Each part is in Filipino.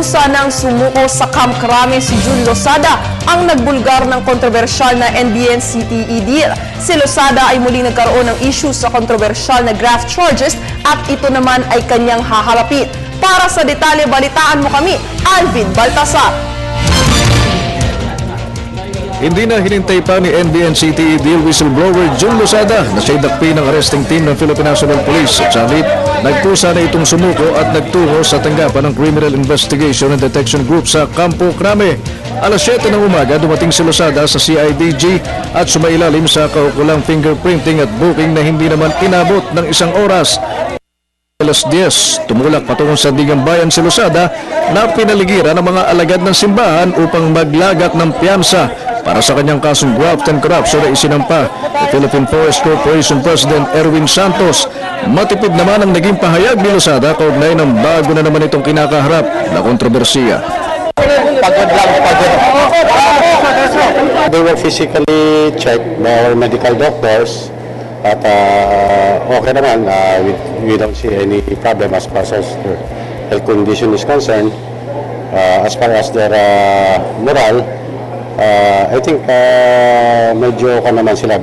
nagkusa ng sumuko sa Camp Crame si Jun Losada, ang nagbulgar ng kontrobersyal na NBN-CTE deal. Si Losada ay muling nagkaroon ng issue sa kontrobersyal na graft charges at ito naman ay kanyang haharapin. Para sa detalye, balitaan mo kami, Alvin Baltasar. Hindi na hinintay pa ni NBN-CTE deal whistleblower Jun Losada na siya'y dakpi ng arresting team ng Philippine National Police. Sa halip, nagkusa na itong sumuko at nagtungo sa tanggapan ng Criminal Investigation and Detection Group sa Campo Crame. Alas 7 ng umaga, dumating si Losada sa CIDG at sumailalim sa kaukulang fingerprinting at booking na hindi naman inabot ng isang oras. Alas 10, tumulak patungo sa Digang Bayan si Losada na pinaligiran ng mga alagad ng simbahan upang maglagak ng piyansa para sa kanyang kasong graft and corruption na isinampa ni Philippine Forest Corporation President Erwin Santos. Matipid naman ang naging pahayag ni Losada kaugnay ng bago na naman itong kinakaharap na kontrobersiya. Pagod lang, pagod. They were physically checked by our medical doctors at okay naman, we don't see any problem as far as their health condition is concerned. As far as their moral, I think medyo naman sila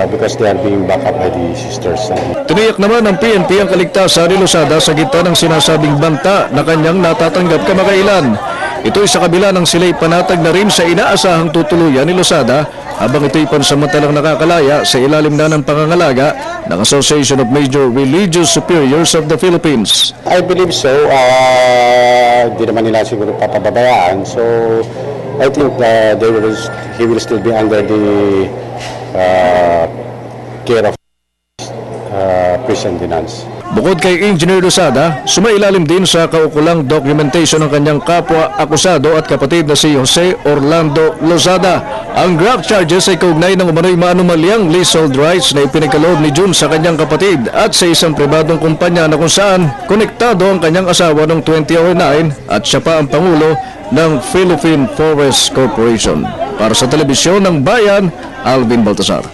because they are being backed up by the sisters. Tiniyak naman ng PNP ang kaligtasan ni Losada sa gitna ng sinasabing banta na kanyang natatanggap kamakailan. Ito'y sa kabila ng sila'y panatag na rin sa inaasahang tutuluyan ni Losada habang ito'y pansamantalang nakakalaya sa ilalim na ng pangangalaga ng Association of Major Religious Superiors of the Philippines. I believe so. Di naman nila siguro papababayaan. So I think he will still be under the care of prison tenants. Bukod kay Engineer Losada, sumailalim din sa kaukulang documentation ng kanyang kapwa-akusado at kapatid na si Jose Orlando Losada. Ang graft charges ay kaugnay ng umano'y maanumalyang leasehold rights na ipinagkaloob ni Jun sa kanyang kapatid at sa isang pribadong kumpanya na kung saan konektado ang kanyang asawa noong 2009 at siya pa ang pangulo ng Philippine Forest Corporation. Para sa telebisyon ng Bayan, Alvin Baltasar.